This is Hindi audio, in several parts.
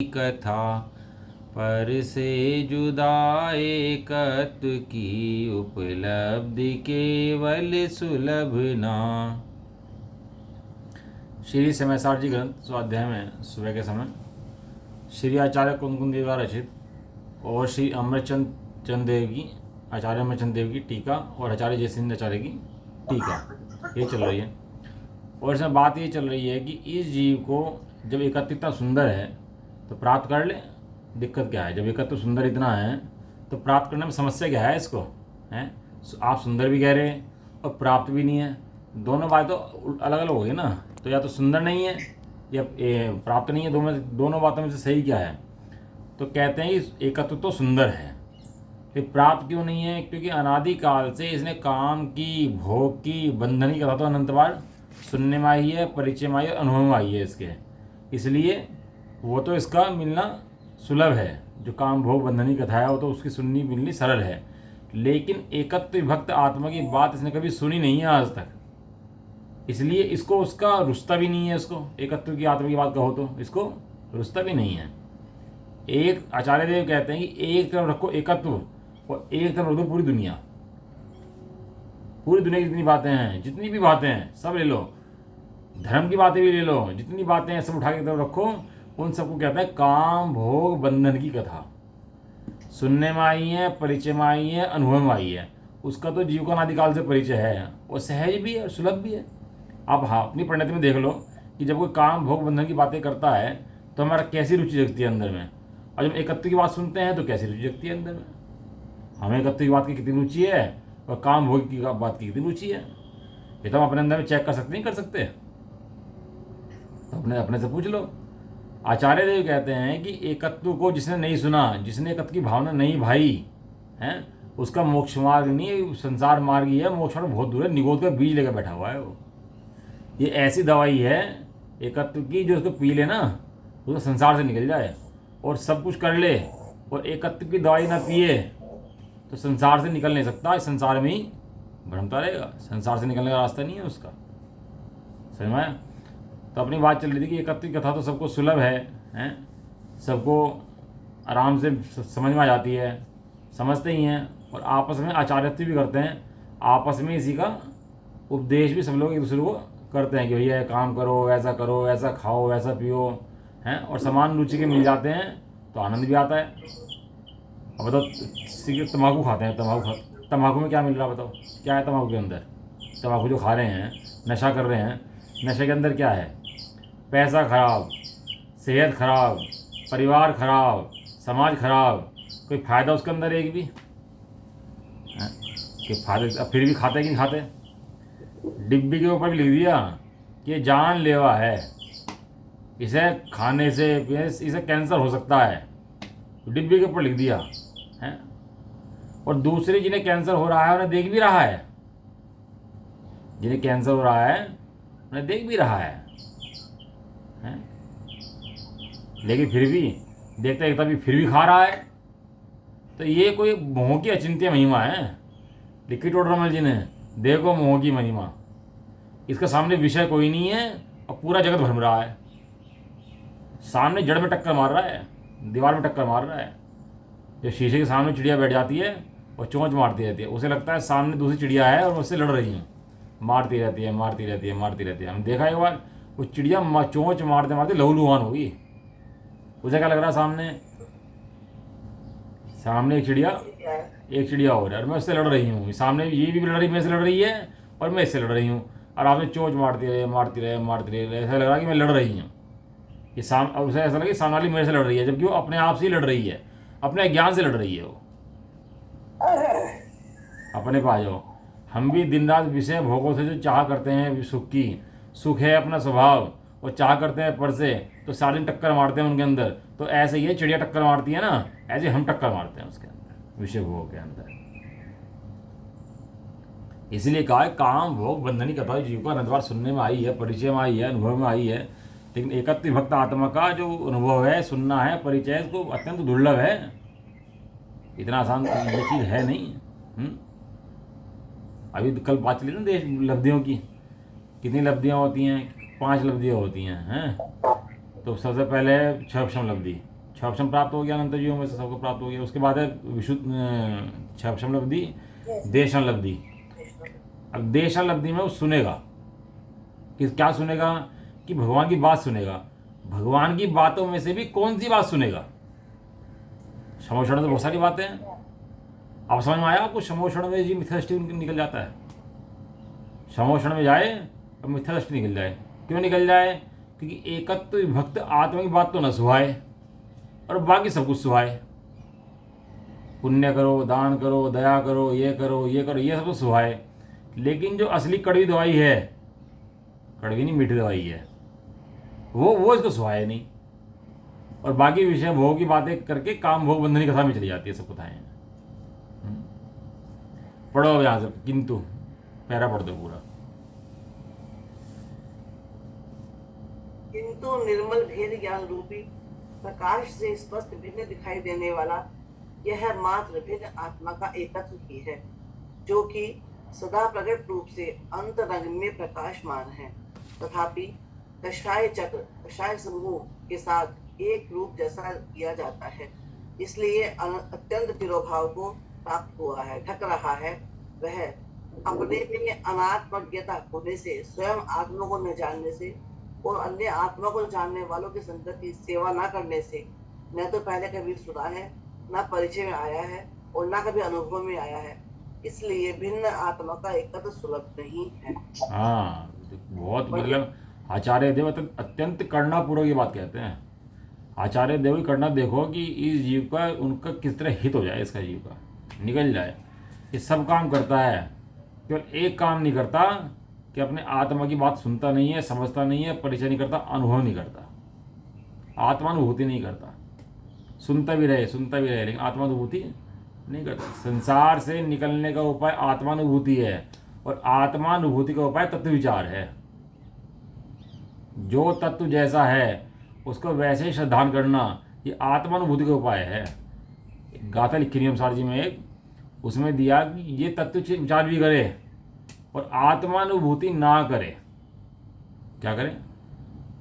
कथा पर से जुदा एकत्व की उपलब्धि केवल सुलभ ना। श्री समयसार जी ग्रंथ स्वाध्याय में सुबह के समय श्री आचार्य कुंदकुंद देव द्वारा रचित और श्री अमृतचंद चंद देव की आचार्य अमृतचंद देव की टीका और आचार्य जयसिंह आचार्य की टीका ये चल रही है। और इसमें बात ये चल रही है कि इस जीव को जब एकत्वता सुंदर है तो प्राप्त कर ले। दिक्कत क्या है? जब एकत्व सुंदर इतना है तो प्राप्त करने में समस्या क्या है इसको? हैं आप सुंदर भी कह रहे हैं और प्राप्त भी नहीं है, दोनों बात तो अलग अलग हो गई ना। तो या तो सुंदर नहीं है या प्राप्त नहीं है, दोनों बातों में से सही क्या है? तो कहते हैं कि एकत्व तो सुंदर है, फिर प्राप्त क्यों नहीं है? क्योंकि अनादिकाल से इसने काम की, भोग की, बंधन की कथा तो अनंत बार सुनने में आई है, परिचय में आई है, अनुभव में आई है इसके, इसलिए वो तो इसका मिलना सुलभ है। जो काम भोग बंधन की कथा है वो तो उसकी सुननी मिलनी सरल है, लेकिन एकत्व विभक्त आत्मा की बात इसने कभी सुनी नहीं है आज तक, इसलिए इसको उसका रुस्ता भी नहीं है। इसको एकत्व की आत्मा की बात कहो तो इसको रुस्ता भी नहीं है। एक आचार्य देव कहते हैं कि एक तरफ रखो एकत्व और एक तरफ रख दो पूरी दुनिया। पूरी दुनिया की जितनी बातें हैं, जितनी भी बातें हैं सब ले लो, धर्म की बातें भी ले लो, जितनी बातें हैं सब उठा के तरफ रखो, उन सबको कहते हैं काम भोग बंधन की कथा। सुनने में आई है, परिचय में आई है, अनुभव में आई है, उसका तो जीव का अनादिकाल से परिचय है और सहज भी है और सुलभ भी है। आप हाँ अपनी परिणति में देख लो कि जब कोई काम भोग बंधन की बातें करता है तो हमारा कैसी रुचि जगती है अंदर में, और जब एकत्व की बात सुनते हैं तो कैसी रुचि जगती है अंदर में। हमें एकत्व की बात की कितनी रुचि है और काम भोग की बात की कितनी रुचि है, ये तो हम अपने अंदर में चेक कर सकते नहीं कर सकते? तो अपने से पूछ लो। आचार्य देव कहते हैं कि एकत्व को जिसने नहीं सुना, जिसने एकत्व की भावना नहीं भाई है, उसका मोक्ष मार्ग नहीं, संसार मार्ग ही है। मोक्ष मार्ग बहुत दूर है, निगोद का बीज लेकर बैठा हुआ है वो। ये ऐसी दवाई है एकत्व की जो उसको पी ले ना, उसको संसार से निकल जाए और सब कुछ कर ले, और एकत्व की दवाई ना पिए तो संसार से निकल नहीं सकता, इस संसार में ही भ्रमता रहेगा। संसार से निकलने का रास्ता नहीं है उसका। समझ में? तो अपनी बात चल रही थी कि एकत्व की कथा तो सबको सुलभ है, हैं, सबको आराम से समझ में आ जाती है, समझते ही हैं, और आपस में आचार्यत्व भी करते हैं। आपस में इसी का उपदेश भी सब लोग एक दूसरे को करते हैं कि भैया काम करो, ऐसा करो, ऐसा खाओ, ऐसा पियो, हैं, और समान रुचि के मिल जाते हैं तो आनंद भी आता है। अब बताओ, सिगरेट तम्बाकू खाते हैं, तम्बाकू में क्या मिल रहा है? बताओ क्या है तम्बाकू के अंदर? तम्बाकू जो खा रहे हैं, नशा कर रहे हैं, नशे के अंदर क्या है? पैसा खराब, सेहत खराब, परिवार खराब, समाज खराब, कोई फ़ायदा उसके अंदर एक भी है? कि फायदे फिर भी खाते कि नहीं खाते? डिब्बी के ऊपर भी लिख दिया कि ये जानलेवा है, इसे खाने से इसे कैंसर हो सकता है, तो डिब्बी के ऊपर लिख दिया है। और दूसरे जिन्हें कैंसर हो रहा है उन्हें देख भी रहा है, जिन्हें कैंसर हो रहा है उन्हें देख भी रहा है? लेकिन फिर भी देखता देखता भी फिर भी खा रहा है। तो ये कोई मोह की अचिंत्य महिमा है। लिखी टोडरमल जी ने, देखो मोह की महिमा, इसके सामने विषय कोई नहीं है और पूरा जगत भ्रम रहा है। सामने जड़ में टक्कर मार रहा है, दीवार में टक्कर मार रहा है। जो शीशे के सामने चिड़िया बैठ जाती है और चोंच मारती रहती है, उसे लगता है सामने दूसरी चिड़िया है और उससे लड़ रही है, मारती रहती है, मारती रहती है, मारती रहती है। हमने देखा एक बार वो चिड़िया चोंच मारते मारते लहूलुहान होगी। उसे क्या लग रहा है? सामने एक चिड़िया और है और मैं उससे लड़ रही हूँ। सामने ये भी लड़ रही, मेरे से लड़ रही है और मैं इससे लड़ रही हूँ, और आपने चोंच मारती रहे, ऐसा लग रहा है कि मैं लड़ रही हूँ। ये उसे ऐसा लगा कि सामने वाली मेरे से लड़ रही है, जबकि वो अपने आप से ही लड़ रही है, अपने ज्ञान से लड़ रही है। वो अपने पा जाओ। हम भी दिन रात विषय भोगों से जो चाह करते हैं सुख की, सुख है अपना स्वभाव, और चाह करते हैं पर से, तो सारे दिन टक्कर मारते हैं उनके अंदर। तो ऐसे ही है, चिड़िया टक्कर मारती है ना, ऐसे हम टक्कर मारते हैं उसके अंदर, विषय भोग के अंदर। इसलिए कहा है काम भोग बंधनी कथा जीव का अनंत बार सुनने में आई है, परिचय में आई है, अनुभव में आई है, लेकिन एकत्व भक्त आत्मा का जो अनुभव है, सुनना है, परिचय, इसको अत्यंत दुर्लभ है। इतना आसान ये चीज़ है नहीं। अभी कल बात चली ना देश लब्धियों की, कितनी लब्धियाँ होती हैं? 5 लब्धियाँ होती हैं। तो सबसे पहले 6 लब्धि, क्षम प्राप्त हो गया, अनंत जीवों में से सबको प्राप्त हो गया। उसके बाद है विशुद्ध क्षम लब्धि, देशन लब्धि। अब देशन लब्धि में वो सुनेगा कि क्या सुनेगा, कि भगवान की बात सुनेगा। भगवान की बातों में से भी कौन सी बात सुनेगा? समोषण तो बहुत सारी बातें हैं। आप समझ में आया आपको? समोषण में जी मिथ्या दृष्टि निकल जाता है। समोषण में जाए और मिथ्या दृष्टि निकल जाए। क्यों निकल जाए? क्योंकि एकत्व विभक्त आत्मा की बात तो न सुहाए और बाकी सब कुछ सुहाए। पुण्य करो, दान करो, दया करो, ये करो, ये करो, ये सब तो सुहाए। लेकिन जो असली कड़वी दवाई है, कड़वी नहीं मीठी दवाई है, वो इसको सुहाए नहीं। और बाकी विषय भोग की बातें करके काम भोग बंधनी कथा में चली जाती है सब कथाएं। पढ़ो अब यहाँ से, किंतु पैरा पढ़ दो पूरा। किंतु निर्मल भेद ज्ञान रूपी प्रकाश से स्पष्ट भिन्न दिखाई देने वाला यह मात्र भिन्न आत्मा का एकत्व ही है, जो कि सदा प्रकट रूप से अंतरंग में प्रकाशमान है। तथापि कषाय चक्र, कषाय समूह के साथ एक रूप जैसा किया जाता है, इसलिए अत्यंत तिरोभाव को प्राप्त हुआ है, ढक रहा है। वह अपने में अनात्मज्ञता होने से, स्वयं आत्मा को न जानने से और अन्य आत्मा को जानने वालों की संगत की सेवा न करने से न तो पहले कभी सुना है, न परिचय में आया है और न कभी अनुभव में आया है। इसलिए भिन्न आत्मा का एकत्व सुलभ नहीं है। हाँ, बहुत मतलब आचार्य देव अत्यंत करुणा पूर्वक ये बात कहते हैं। आचार्य देव की करुणा देखो कि इस जीव का, उनका किस तरह हित हो जाए, इसका जीव का निकल जाए। ये सब काम करता है, केवल एक काम नहीं करता कि अपने आत्मा की बात सुनता नहीं है, समझता नहीं है, परिचय नहीं करता, अनुभव नहीं करता, आत्मानुभूति नहीं करता। सुनता भी रहे लेकिन आत्मानुभूति नहीं करता। संसार से निकलने का उपाय आत्मानुभूति है और आत्मानुभूति का उपाय तत्व विचार है। जो तत्व जैसा है उसको वैसे ही श्रद्धान करना, ये आत्मानुभूति का उपाय है। गाथा लिखी नियमसार जी में एक, उसमें दिया कि ये तत्व विचार भी करे और आत्मानुभूति ना करे। क्या करे?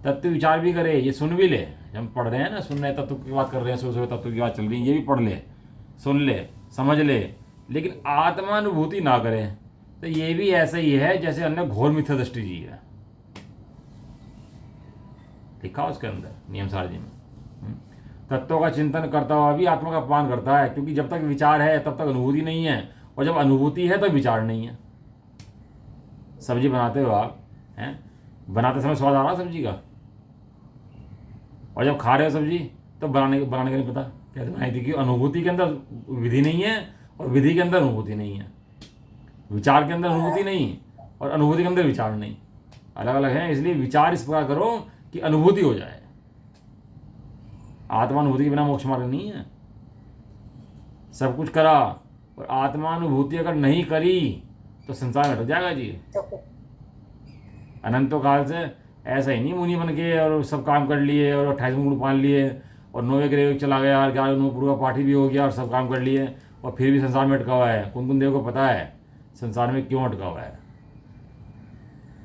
तत्व विचार भी करे, ये सुन भी ले। जब हम पढ़ रहे हैं ना, सुन रहे तत्व की बात कर रहे हैं, सुबह सुबह तत्व की बात चल रही है, ये भी पढ़ ले, सुन ले, समझ ले, लेकिन आत्मानुभूति ना करे, तो ये भी ऐसा ही है जैसे अन्य घोर मिथ्या दृष्टि जी है। लिखा उसके अंदर नियमसार जी में। तत्वों का चिंतन करता हुआ भी आत्मा का अपमान करता है, क्योंकि जब तक विचार है तब तक अनुभूति नहीं है, और जब अनुभूति है तब विचार नहीं है। सब्जी बनाते हो आप हैं, बनाते समय स्वाद आ रहा सब्जी का, और जब खा रहे हो सब्जी तो बनाने का नहीं पता कैसे बनाई थी, क्योंकि अनुभूति के अंदर विधि नहीं है और विधि के अंदर अनुभूति नहीं है, विचार के अंदर अनुभूति नहीं और अनुभूति के अंदर विचार नहीं, अलग अलग है। इसलिए विचार इस प्रकार करो कि अनुभूति हो जाए। आत्मानुभूति के बिना मोक्ष मार्ग नहीं है। सब कुछ करा और आत्मानुभूति अगर नहीं करी तो संसार में हट जाएगा जी। अनंतो काल से ऐसा ही नहीं मुनि बन के और सब काम कर लिए और 28 गुण पाल लिए और 9वें ग्रह चला गया और 11 पूर्व पाठी भी हो गया और सब काम कर लिए और फिर भी संसार में अटका हुआ है। कुंकुन देव को पता है संसार में क्यों अटका हुआ है।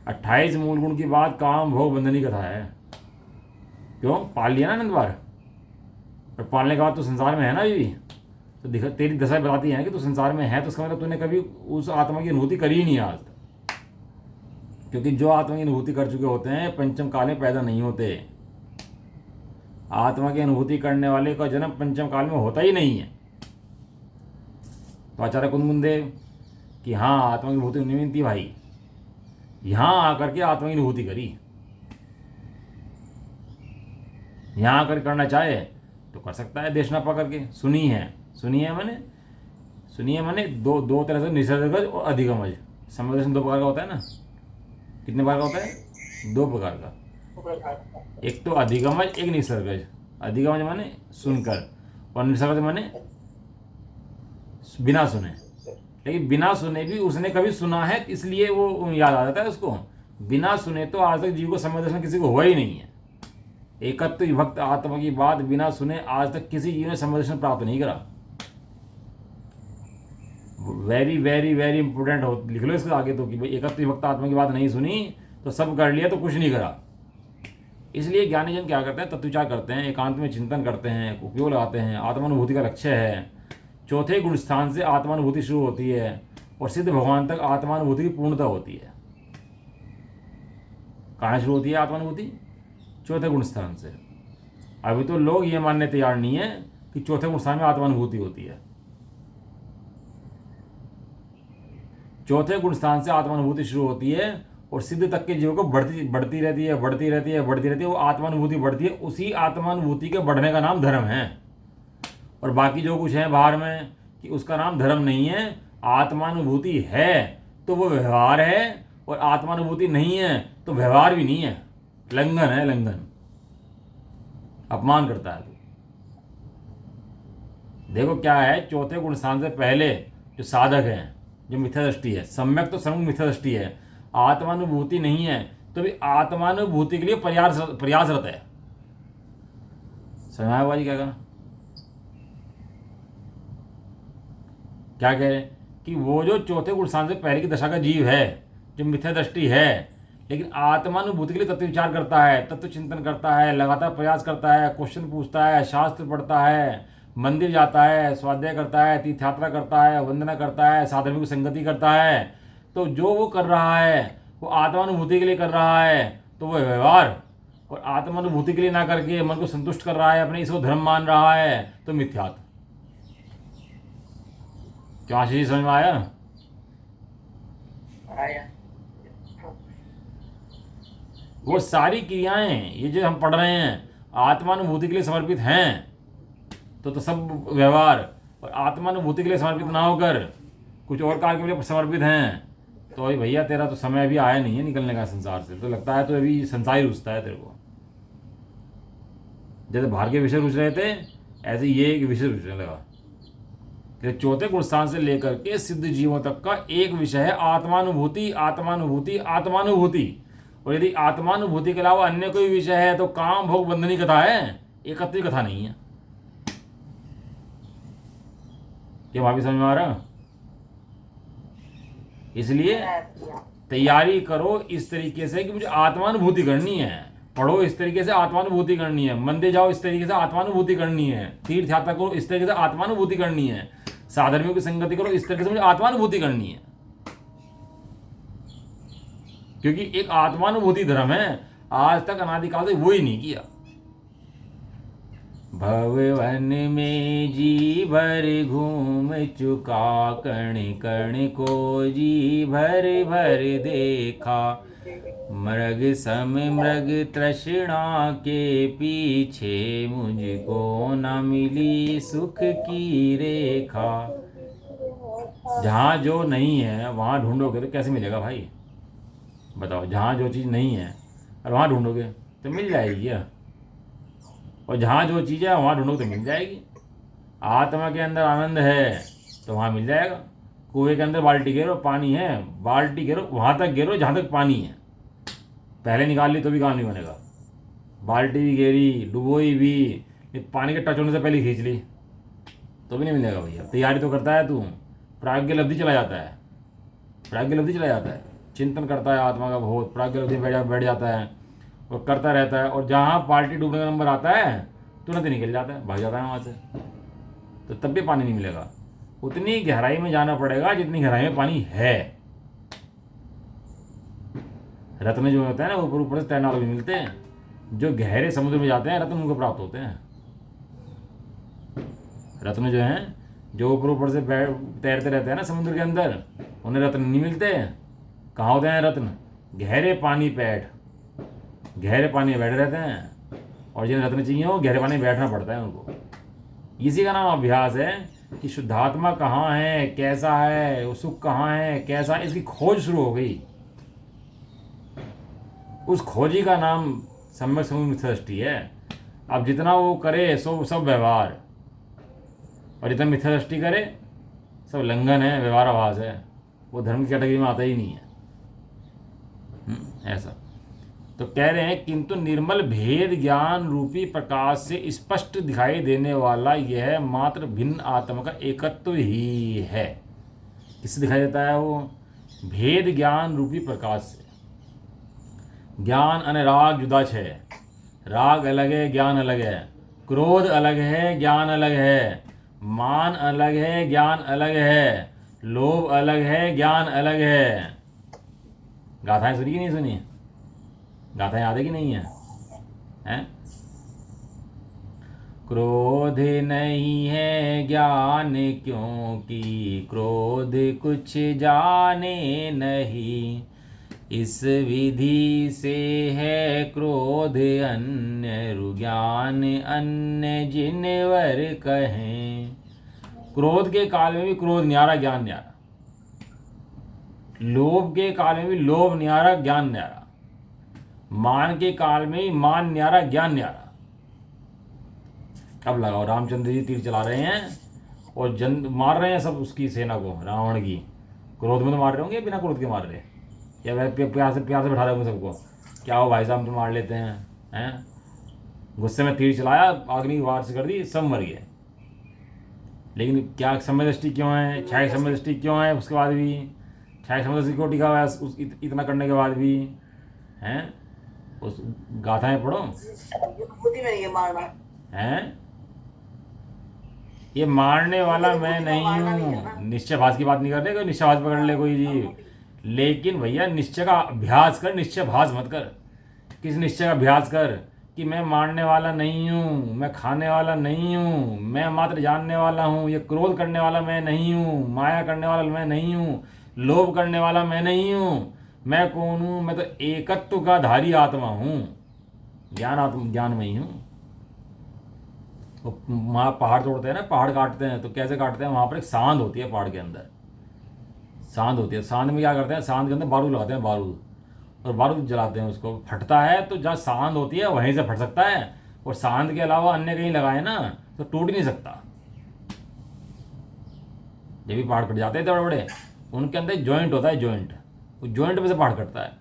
28 मूल गुण की बात काम भोग बंधनी कथा है। क्यों? पाल लिया ना आनंद बार, और पालने के बाद तो संसार में है ना अभी भी, तो दिखा तेरी दशा बताती है कि तू संसार में है, तो उसका मतलब तूने कभी उस आत्मा की अनुभूति करी ही नहीं आज तक। क्योंकि जो आत्मा की अनुभूति कर चुके होते हैं पंचम काल में पैदा नहीं होते। आत्मा की अनुभूति करने वाले का जन्म पंचम काल में होता ही नहीं है। तो आचार्य कुंदन देव कि हाँ आत्मा की अनुभूति नहीं थी भाई, यहाँ आकर के आत्मा की अनुभूति करी। यहाँ आकर करना चाहे तो कर सकता है, देश ना पा करके। सुनिए मैंने दो तरह से निसर्गज और अधिगमज। समदर्शन 2 प्रकार का होता है ना। कितने प्रकार का होता है? 2 प्रकार का। एक तो अधिगमज, एक निसर्गज। अधिगमज माने सुनकर और निसर्गज माने बिना सुने। लेकिन बिना सुने भी उसने कभी सुना है इसलिए वो याद आ जाता है उसको। बिना सुने तो आज तक जीव को समदर्शन किसी को हुआ ही नहीं है। एकत्व विभक्त आत्मा की बात बिना सुने आज तक किसी जीव ने समदर्शन प्राप्त नहीं करा। वेरी वेरी वेरी इंपॉर्टेंट हो, लिख लो इसके आगे तो कि भाई एकत्व विभक्त आत्मा की बात नहीं सुनी तो सब कर लिया तो कुछ नहीं करा। इसलिए ज्ञानी जन क्या करते हैं, तत्वविचार करते हैं, एकांत में चिंतन करते हैं, उपयोग लगाते हैं। आत्मानुभूति का लक्ष्य है। चौथे गुण स्थान से आत्मानुभूति शुरू होती है और सिद्ध भगवान तक आत्मानुभूति की पूर्णता होती है। कहाँ शुरू होती है आत्मानुभूति? चौथे गुण स्थान से। अभी तो लोग ये मानने तैयार नहीं है कि चौथे गुण स्थान में आत्मानुभूति होती है। चौथे गुण स्थान से आत्मानुभूति शुरू होती है और सिद्ध तक के जीवों को बढ़ती रहती है। वो आत्मानुभूति बढ़ती है। उसी आत्मानुभूति के बढ़ने का नाम धर्म है। और बाकी जो कुछ है बाहर में कि उसका नाम धर्म नहीं है। आत्मानुभूति है तो वो व्यवहार है, और आत्मानुभूति नहीं है तो व्यवहार भी नहीं है। लंघन है, लंघन। अपमान करता है तू। देखो क्या है, चौथे गुण स्थान से पहले जो साधक है, जो मिथ्या दृष्टि है, सम्यक तो सम्यक मिथ्या दृष्टि है, आत्मानुभूति नहीं है, तो भी आत्मानुभूति के लिए प्रयासरत है। समझ बाजी क्या कहना? क्या कह रहे हैं कि वो जो चौथे गुण स्थान से पहले की दशा का जीव है, जो मिथ्या दृष्टि है, लेकिन आत्मानुभूति के लिए तत्व विचार करता है, तत्व चिंतन करता है, लगातार प्रयास करता है, क्वेश्चन पूछता है, शास्त्र पढ़ता है, मंदिर जाता है, स्वाध्याय करता है, तीर्थ यात्रा करता है, वंदना करता है, साधर्मिक की संगति करता है, तो जो वो कर रहा है वो आत्मानुभूति के लिए कर रहा है, तो वो व्यवहार। और आत्मानुभूति के लिए ना करके मन को संतुष्ट कर रहा है, अपने इसको धर्म मान रहा है, तो मिथ्यात्व। क्या आशीष समझ में आया? वो सारी क्रियाएं ये जो हम पढ़ रहे हैं आत्मानुभूति के लिए समर्पित हैं, तो सब व्यवहार। और आत्मानुभूति के लिए समर्पित ना होकर कुछ और कार्य के लिए समर्पित हैं, तो भाई भैया तेरा तो समय अभी आया नहीं है निकलने का संसार से। तो लगता है तो अभी संसार ही रुचता है तेरे को। जैसे बाहर के विषय रुच रहे थे, ऐसे ये एक विषय रुचने लगा। चौथे गुण स्थान से लेकर के सिद्ध जीवों तक का एक विषय है आत्मानुभूति, आत्मानुभूति, आत्मानुभूति। और यदि आत्मानुभूति के अलावा अन्य कोई विषय है तो काम भोग बंधनी कथा है, एकत्रित कथा नहीं है। क्या वहां भी समझ में आ रहा? इसलिए तैयारी करो इस तरीके से कि मुझे आत्मानुभूति करनी है। पढ़ो इस तरीके से आत्मानुभूति करनी है। मंदिर जाओ इस तरीके से आत्मानुभूति करनी है। तीर्थ यात्रा करो इस तरीके से आत्मानुभूति करनी है। साधर्मियों की संगति करो इस तरीके से मुझे आत्मानुभूति करनी है। क्योंकि एक आत्मानुभूति धर्म है, आज तक अनादिकाल से वो ही नहीं किया। भवन में जी भर घूम चुका, कण कण को जी भर भर देखा। मृग सम मृग तृष्णा के पीछे, मुझको न मिली सुख की रेखा। जहाँ जो नहीं है वहाँ ढूंढोगे तो कैसे मिलेगा भाई? बताओ, जहाँ जो चीज़ नहीं है और वहाँ ढूंढोगे तो मिल जाएगी क्या? और जहाँ जो चीज़ है वहाँ ढूंढोगे तो मिल जाएगी। आत्मा के अंदर आनंद है तो वहाँ मिल जाएगा। कुएं के अंदर बाल्टी घेरो, पानी है, बाल्टी घेरो वहाँ तक घेरो जहाँ तक पानी है। पहले निकाल ली तो भी काम नहीं बनेगा। बाल्टी भी घेरी, डुबोई भी, पानी के टच होने से पहले खींच ली तो भी नहीं मिलेगा भैया। तैयारी तो करता है तू, प्राज्ञ लब्धि चला जाता है, प्राज्ञ लब्धि चला जाता है, चिंतन करता है आत्मा का बहुत, प्राज्ञ लब्धि बैठ जाता है और करता रहता है। और जहाँ पार्टी डूबने का नंबर आता है तुरंत निकल जाता है, भाग जाता है वहाँ से। तो तब भी पानी नहीं मिलेगा। उतनी गहराई में जाना पड़ेगा जितनी गहराई में पानी है। रत्न जो होते हैं ना ऊपर ऊपर से तैरने वाले भी मिलते हैं। जो गहरे समुद्र में जाते हैं रत्न उनको प्राप्त होते हैं। रत्न जो हैं जो ऊपर ऊपर से तैरते रहते हैं ना समुद्र के अंदर, उन्हें रत्न नहीं मिलते। कहाँ होते हैं रत्न? गहरे पानी पे बैठे रहते हैं। और जिन्हें रत्न चाहिए हो गहरे पानी में बैठना पड़ता है उनको। इसी का नाम अभ्यास है कि शुद्धात्मा कहाँ है, कैसा है, वो सुख कहाँ है, कैसा है, इसकी खोज शुरू हो गई। उस खोजी का नाम सम्यक समूह मिथ्या दृष्टि है। अब जितना वो करे सब व्यवहार, और जितना मिथ्या दृष्टि करे सब लंघन है, व्यवहार आभास है। वो धर्म की कैटेगरी में आता ही नहीं है। ऐसा तो कह रहे हैं, किंतु निर्मल भेद ज्ञान रूपी प्रकाश से स्पष्ट दिखाई देने वाला यह मात्र भिन्न आत्मा का एकत्व ही है। किससे दिखाई देता है वो? भेद ज्ञान रूपी प्रकाश से। ज्ञान अनुराग जुदा है, राग अलग है, ज्ञान अलग है। क्रोध अलग है, ज्ञान अलग है। मान अलग है, ज्ञान अलग है। लोभ अलग है, ज्ञान अलग है। गाथाएं सुनी कि नहीं सुनी? गाथाएं याद है कि नहीं है? हैं? क्रोध नहीं है ज्ञान क्योंकि क्रोध कुछ जाने नहीं। इस विधि से है क्रोध अन्य रुज्ञान अन्य जिनवर कहें। क्रोध के काल में भी क्रोध न्यारा, ज्ञान न्यारा। लोभ के काल में भी लोभ न्यारा, ज्ञान न्यारा। मान के काल में ही मान न्यारा, ज्ञान न्यारा। अब लगाओ, रामचंद्र जी तीर चला रहे हैं और मार रहे हैं सब उसकी सेना को, रावण की। क्रोध में तो मार रहे होंगे, बिना क्रोध के मार रहे, या वह प्यार से बैठा रहे होंगे सबको। क्या हो भाई साहब, तो मार लेते हैं। गुस्से में तीर चलाया, अग्नि की वार से कर दी, सब मर गए। लेकिन क्या समय दृष्टि क्यों है, छाया समय दृष्टि क्यों है? उसके बाद भी छाया समय दृष्टि को टिका हुआ है इतना करने के बाद भी हैं। उस गाथाएं पढ़ो बुद्धि में ये मारना हैं। ये मारने वाला मैं नहीं हूँ। निश्चयभास की बात नहीं कर रहे, कोई निश्चयभास पकड़ ले कोई जी। लेकिन भैया निश्चय का अभ्यास कर, निश्चयभास मत कर। किस निश्चय का अभ्यास कर कि मैं मारने वाला नहीं हूँ, मैं खाने वाला नहीं हूँ, मैं मात्र जानने वाला हूँ। ये क्रोध करने वाला मैं नहीं हूँ, माया करने वाला मैं नहीं हूँ, लोभ करने वाला मैं नहीं हूँ। मैं कौन हूँ? मैं तो एकत्व का धारी आत्मा हूँ, ज्ञान में ही हूँ। वो वहाँ पहाड़ तोड़ते हैं ना, पहाड़ काटते हैं, तो कैसे काटते हैं? वहाँ पर एक सांद होती है, पहाड़ के अंदर सांद होती है। सांद में क्या करते हैं? सांद के अंदर बारूद लगाते हैं, बारूद, और बारूद जलाते हैं। उसको फटता है तो जहाँ सांद होती है वहीं से फट सकता है, और सांद के अलावा अन्य कहीं लगाए ना तो टूट ही नहीं सकता। जब भी पहाड़ कट जाते हैं बड़े बड़े, उनके अंदर जॉइंट होता है, जॉइंट, उस जॉइंट में से पहाड़ कटता है।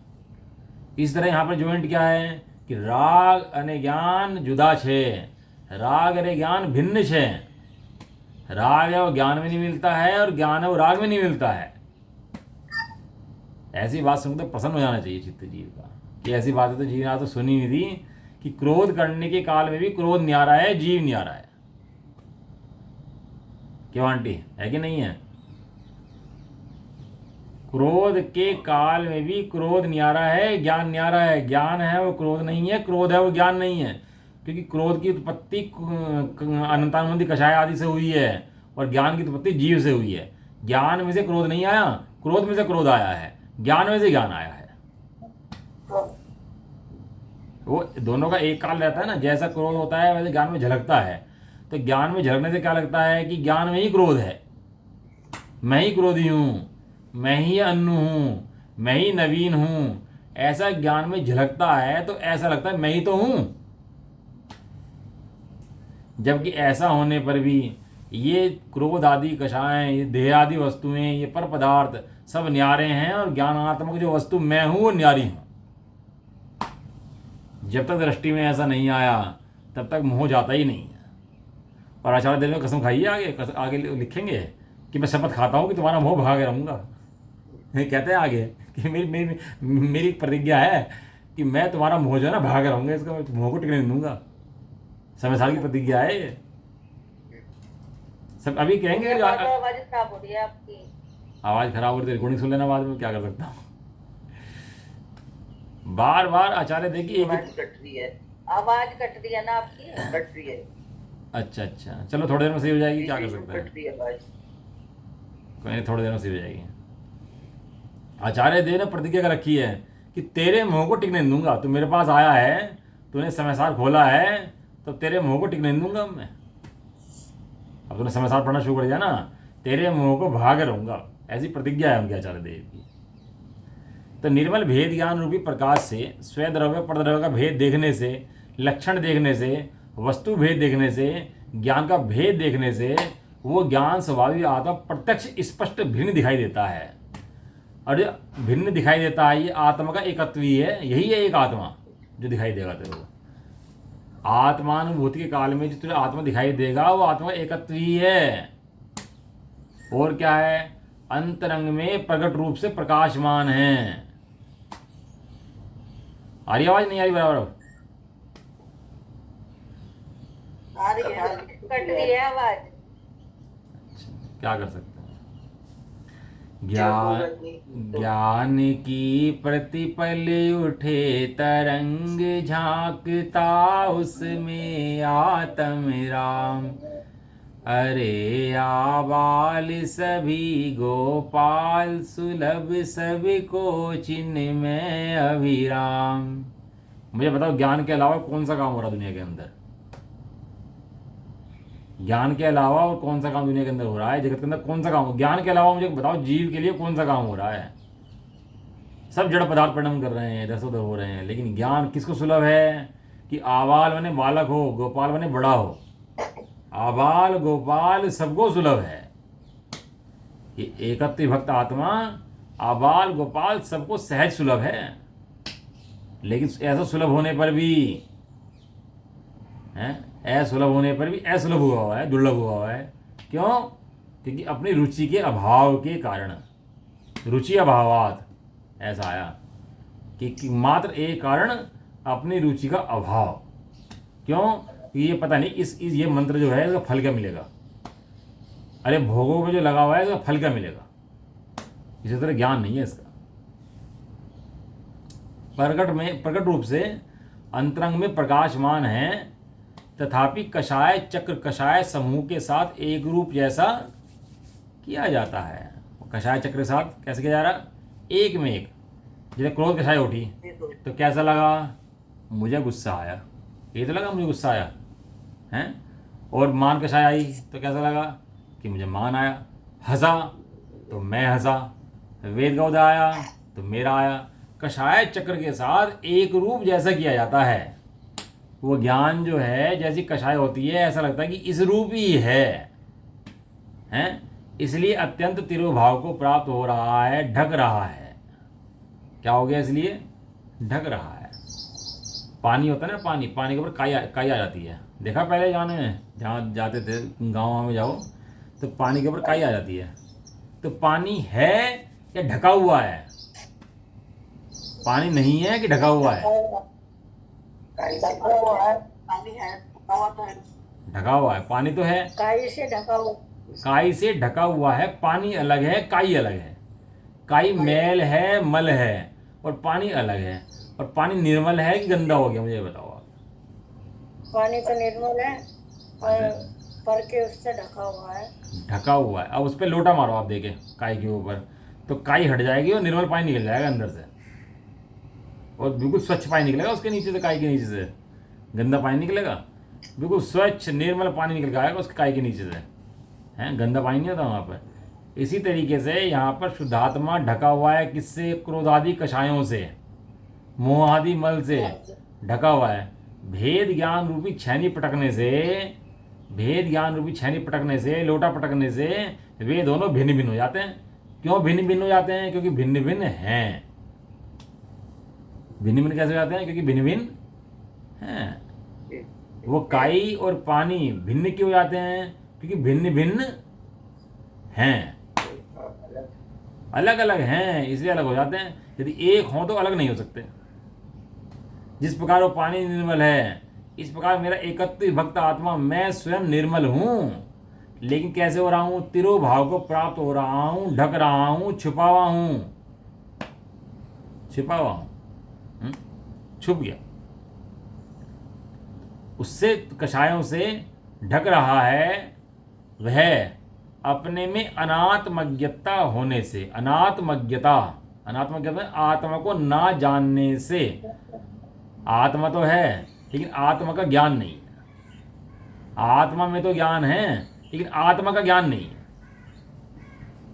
इस तरह यहाँ पर जॉइंट क्या है कि राग अने ज्ञान जुदा छे, राग अरे ज्ञान भिन्न छे। राग है वो ज्ञान में नहीं मिलता है, और ज्ञान है वो राग में नहीं मिलता है। ऐसी बात सुनकर तो प्रसन्न हो जाना चाहिए चित्त जीव का, कि ऐसी बातें तो जीव ने आज तो सुनी नहीं थी, कि क्रोध करने के काल में भी क्रोध न्यारा है, जीव न्यारा है। क्यों आंटी, है कि नहीं है? क्रोध के काल में भी क्रोध न्यारा है, ज्ञान न्यारा है। ज्ञान है वो क्रोध नहीं है, क्रोध है वो ज्ञान नहीं है। क्योंकि क्रोध की उत्पत्ति अनंतानुबंधी कषाय आदि से हुई है, और ज्ञान की उत्पत्ति जीव से हुई है। ज्ञान में से क्रोध नहीं आया, क्रोध में से क्रोध आया है, ज्ञान में से ज्ञान आया है। वो दोनों का एक काल रहता है ना। जैसा क्रोध होता है वैसे ज्ञान में झलकता है। तो ज्ञान में झलकने से क्या लगता है कि ज्ञान में ही क्रोध है, मैं ही क्रोधी हूँ, मैं ही अन्नू हूँ, मैं ही नवीन हूँ। ऐसा ज्ञान में झलकता है तो ऐसा लगता है मैं ही तो हूँ। जबकि ऐसा होने पर भी ये क्रोध आदि कषाएं, ये देह आदि वस्तुएं, ये पर पदार्थ सब न्यारे हैं, और ज्ञानात्मक जो वस्तु मैं हूँ वो न्यारी हूँ। जब तक दृष्टि में ऐसा नहीं आया तब तक मोह जाता ही नहीं है। और आचार्य देव ने कसम खाई है, आगे लिखेंगे कि मैं शपथ खाता हूँ कि तुम्हारा मोह भगा के रहूँगा। कहते हैं आगे कि मेरी प्रतिज्ञा है कि मैं तुम्हारा मोह जो है ना भगा के रहूँगा, इसका मोह को टिकने नहीं दूंगा। समय साल की प्रतिज्ञा है ये। सब अभी कहेंगे आवाज खराब हो रही है आपकी। आवाज खराब हो रही है, रिकॉर्डिंग सुन लेना बाद में, क्या कर सकता हूँ। बार बार आचार्य देखिए कट रही है, आवाज कट रही है ना आपकी, कट रही है। अच्छा, चलो थोड़ी देर में सही हो जाएगी, क्या कर सकते हैं। कट रही है आवाज, कोई नहीं, थोड़ी देर में सही हो जाएगी। आचार्य देव ने प्रतिज्ञा कर रखी है कि तेरे मोह को टिकने नहीं दूंगा। तू मेरे पास आया है, तूने समयसार खोला है, तो तेरे मोह को टिकने नहीं दूंगा मैं। अब तूने समयसार पढ़ना शुरू कर दिया ना, तेरे मोह को भगा के रहूंगा। ऐसी प्रतिज्ञा है उनके आचार्य देव की। तो निर्मल भेद ज्ञान रूपी प्रकाश से, स्वद्रव्य परद्रव्य का भेद देखने से, लक्षण देखने से, वस्तु भेद देखने से, ज्ञान का भेद देखने से, वो ज्ञान स्वाभाविक आत्मा प्रत्यक्ष स्पष्ट भिन्न दिखाई देता है। और जो भिन्न दिखाई देता है, ये आत्मा का एकत्व ही है। यही है एक आत्मा जो दिखाई देगा तेरे को। आत्मानुभूति के काल में जो तुझे आत्मा दिखाई देगा वो आत्मा एकत्व ही है। और क्या है? अंतरंग में प्रकट रूप से प्रकाशमान है। आ रही आवाज नहीं आ रही बराबर? आ रही है कट रही है आवाज। क्या कर सकते हैं। जब ज्ञान की प्रतिपल उठे तरंग, झांकता उसमें आत्म राम। अरे आबाल सभी गोपाल, सुलभ सबको चिन्ह में अभिराम। मुझे बताओ, ज्ञान के अलावा कौन सा काम हो रहा है दुनिया के अंदर? ज्ञान के अलावा और कौन सा काम दुनिया के अंदर हो रहा है? जगत के अंदर कौन सा काम? ज्ञान के अलावा मुझे बताओ, जीव के लिए कौन सा काम हो रहा है? सब जड़ पदार्थ परिणाम कर रहे हैं, इधर से उधर हो रहे हैं, लेकिन ज्ञान किसको सुलभ है? कि आबाल बने बालक हो, गोपाल बने बड़ा हो। आबाल गोपाल सबको सुलभ है। ये एकत्व भक्त आत्मा आबाल गोपाल सबको सहज सुलभ है। लेकिन ऐसा सुलभ होने पर भी असुलभ होने पर भी असुलभ हुआ है, दुर्लभ हुआ है। क्यों? क्योंकि अपनी रुचि के अभाव के कारण, रुचि अभावात ऐसा आया कि मात्र एक कारण अपनी रुचि का अभाव। क्यों? ये पता नहीं इस ये मंत्र जो है इसका फल क्या मिलेगा। अरे भोगों में जो लगा हुआ है इसका फल क्या मिलेगा। इसी तरह ज्ञान नहीं है इसका। प्रकट रूप से अंतरंग में प्रकाशमान है, तथापि कषाय चक्र कषाय समूह के साथ एक रूप जैसा किया जाता है। कषाय चक्र के साथ कैसे किया जा रहा? एक में एक। जैसे क्रोध कषाय उठी तो कैसा लगा? मुझे गुस्सा आया। ये तो लगा मुझे गुस्सा आया हैं। और मान कषाय आई तो कैसा लगा? कि मुझे मान आया। हंसा तो मैं हंसा। वेद का उदय आया तो मेरा आया। कषाय चक्र के साथ एक रूप जैसा किया जाता है। वो ज्ञान जो है जैसी कषाय होती है, ऐसा लगता है कि इस रूप ही है हैं। इसलिए अत्यंत तिरोभाव को प्राप्त हो रहा है, ढक रहा है। क्या हो गया? इसलिए ढक रहा है। पानी होता है ना, पानी के ऊपर काई आ जाती है। देखा पहले जाने में, जहाँ जाते थे गाँव में जाओ तो पानी के ऊपर काई आ जाती है। तो पानी है या ढका हुआ है? पानी नहीं है कि ढका हुआ है? पानी है, ढका हुआ तो है। ढका हुआ है। पानी तो है, काई से ढका हुआ। काई से ढका हुआ है। पानी अलग है, काई अलग है। काई मैल है, मल है, और पानी अलग है। और पानी निर्मल है कि गंदा हो गया? मुझे बताओ आप। पानी तो निर्मल है पर के उससे ढका हुआ है। ढका हुआ है। अब उस पर लोटा मारो आप, देखे काई के ऊपर, तो काई हट जाएगी और निर्मल पानी निकल जाएगा अंदर से, और बिल्कुल स्वच्छ पानी निकलेगा उसके नीचे से। काई के नीचे से गंदा पानी निकलेगा, बिल्कुल स्वच्छ निर्मल पानी निकल के आएगा उसके काई के नीचे से। हैं, गंदा पानी नहीं होता वहाँ पर। इसी तरीके से यहाँ पर शुद्धात्मा ढका हुआ है। किससे? क्रोधादि कषायों से, मोहादि मल से ढका हुआ है। भेद ज्ञान रूपी छैनी पटकने से, भेद ज्ञान रूपी छैनी पटकने से, लोटा पटकने से वे दोनों भिन्न भिन्न हो जाते हैं। क्यों भिन्न भिन्न हो जाते हैं? क्योंकि भिन्न भिन्न हैं। भिन्न भिन्न कैसे हो जाते हैं? क्योंकि भिन्न भिन्न हैं। वो काई और पानी भिन्न क्यों हो जाते हैं? क्योंकि भिन्न भिन्न हैं, अलग अलग हैं, इसलिए अलग हो जाते हैं। यदि एक हो तो अलग नहीं हो सकते। जिस प्रकार वो पानी निर्मल है, इस प्रकार मेरा एकत्व भक्त आत्मा मैं स्वयं निर्मल हूँ। लेकिन कैसे हो रहा हूँ? तिरोभाव को प्राप्त हो रहा हूँ, ढक रहा हूँ, छुपा हुआ हूँ, छुप गया। उससे कषायों से ढक रहा है। वह अपने में अनात्मज्ञता होने से, अनात्मज्ञता आत्मा को ना जानने से। आत्मा तो है लेकिन आत्मा का ज्ञान नहीं है। आत्मा में तो ज्ञान है लेकिन आत्मा का ज्ञान नहीं है।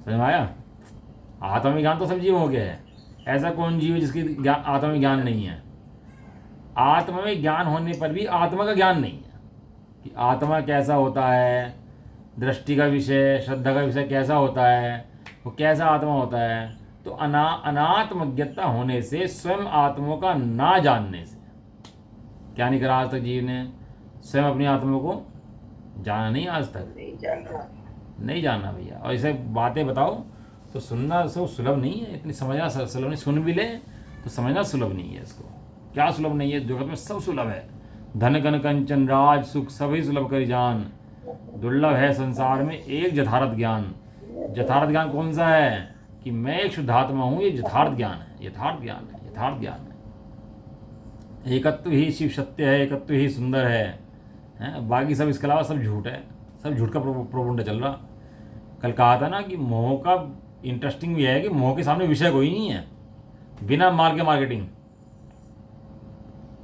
समझ में आया? आत्मा में ज्ञान तो सब जीवों के है। ऐसा कौन जीव है जिसकी आत्मा में ज्ञान नहीं है? आत्मा में ज्ञान होने पर भी आत्मा का ज्ञान नहीं है कि आत्मा कैसा होता है, दृष्टि का विषय, श्रद्धा का विषय कैसा होता है, वो कैसा आत्मा होता है। तो अनात्मज्ञता होने से, स्वयं आत्मा का ना जानने से। क्या नहीं करा आज तक जीव ने? स्वयं अपनी आत्मा को जाना नहीं आज तक, नहीं जाना भैया। और ऐसे बातें बताओ तो सुनना सब सुलभ नहीं है, इतनी समझना सुलभ नहीं। सुन भी ले तो समझना सुलभ नहीं है। इसको क्या सुलभ नहीं है? जगत में सब सुलभ है। धन कन कंचन राज सुख सभी सुलभ करी जान, दुर्लभ है संसार में एक यथार्थ ज्ञान। यथार्थ ज्ञान कौन सा है? कि मैं एक शुद्धात्मा हूँ, ये यथार्थ ज्ञान है, यथार्थ ज्ञान है, यथार्थ ज्ञान है। एकत्व ही शिव सत्य है, एकत्व ही सुंदर है? बाकी सब इसके अलावा सब झूठ है, सब झूठ का प्रोपगंडा चल रहा। कल कहा था ना कि मोह का इंटरेस्टिंग भी है कि मोह के सामने विषय कोई नहीं है। बिना माल के मार्केटिंग,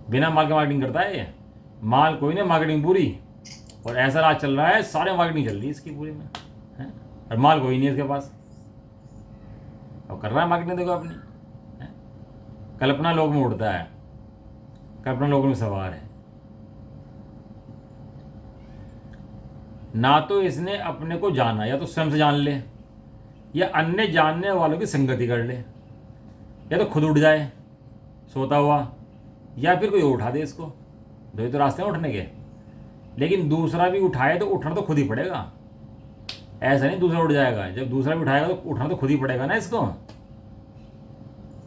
बिना माल के मार्केटिंग करता है ये। माल कोई नहीं, मार्केटिंग पूरी। और ऐसा राज चल रहा है, सारे मार्केटिंग चल रही है इसकी पूरी में, है? और माल कोई नहीं है इसके पास, और कर रहा है मार्केटिंग। देखो अपनी, है? कल्पना लोक में उड़ता है, कल्पना लोक में सवार है। ना तो इसने अपने को जाना, या तो स्वयं से जान ले, या अन्य जानने वालों की संगति कर ले, या तो खुद उठ जाए सोता हुआ, या फिर कोई उठा दे इसको। दो ही तो रास्ते हैं उठने के। लेकिन दूसरा भी उठाए तो उठना तो खुद ही पड़ेगा। ऐसा नहीं दूसरा उठ जाएगा, जब दूसरा भी उठाएगा तो उठना तो खुद ही पड़ेगा ना इसको।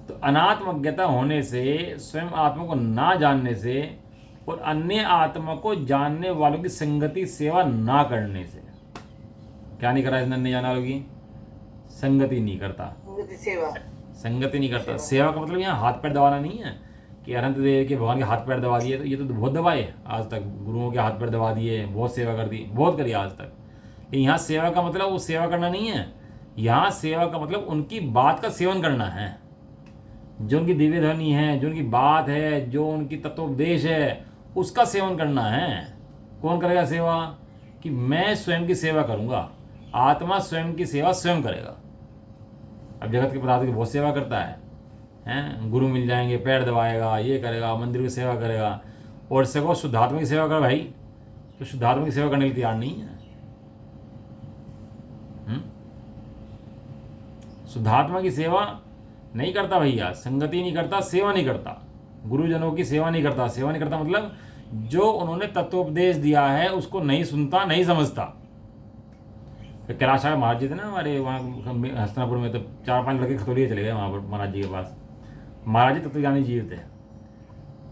तो अनात्मज्ञता होने से, स्वयं आत्मा को ना जानने से, और अन्य आत्मा को जानने वालों की संगति सेवा ना करने से। क्या नहीं करा इस अन्य जानने वालों की? संगति नहीं करता, सेवा, संगति नहीं करता। सेवा का मतलब यहाँ हाथ पैर दबाना नहीं है कि अनंत देव के भगवान के हाथ पैर दबा दिए। तो ये तो बहुत दबाए आज तक, गुरुओं के हाथ पैर दबा दिए, बहुत सेवा कर दी, बहुत करी आज तक। लेकिन यहाँ सेवा का मतलब वो सेवा करना नहीं है। यहाँ सेवा का मतलब उनकी बात का सेवन करना है। जो उनकी दिव्य ध्वनि है, जो उनकी बात है, जो उनकी तत्वोपदेश है, उसका सेवन करना है। कौन करेगा सेवा? कि मैं स्वयं की सेवा करूँगा। आत्मा स्वयं की सेवा स्वयं करेगा। अब जगत के पदार्थों की बहुत सेवा करता है? गुरु मिल जाएंगे, पैर दबाएगा, ये करेगा, मंदिर की सेवा करेगा, और सगो शुद्धात्मा की सेवा कर भाई, तो शुद्धात्मा की सेवा करने के लिए तैयार नहीं है। शुद्धात्मा की सेवा नहीं करता भैया, संगति नहीं करता, सेवा नहीं करता, गुरुजनों की सेवा नहीं करता। सेवा नहीं करता मतलब जो उन्होंने तत्वोपदेश दिया है उसको नहीं सुनता, नहीं समझता। कैलाश महाराज जी थे ना हमारे वहाँ हस्तिनापुर में, तो 4-5 लड़के खतौलिए चले गए वहाँ पर महाराज जी के पास। महाराज जी तत्वज्ञानी जीव थे।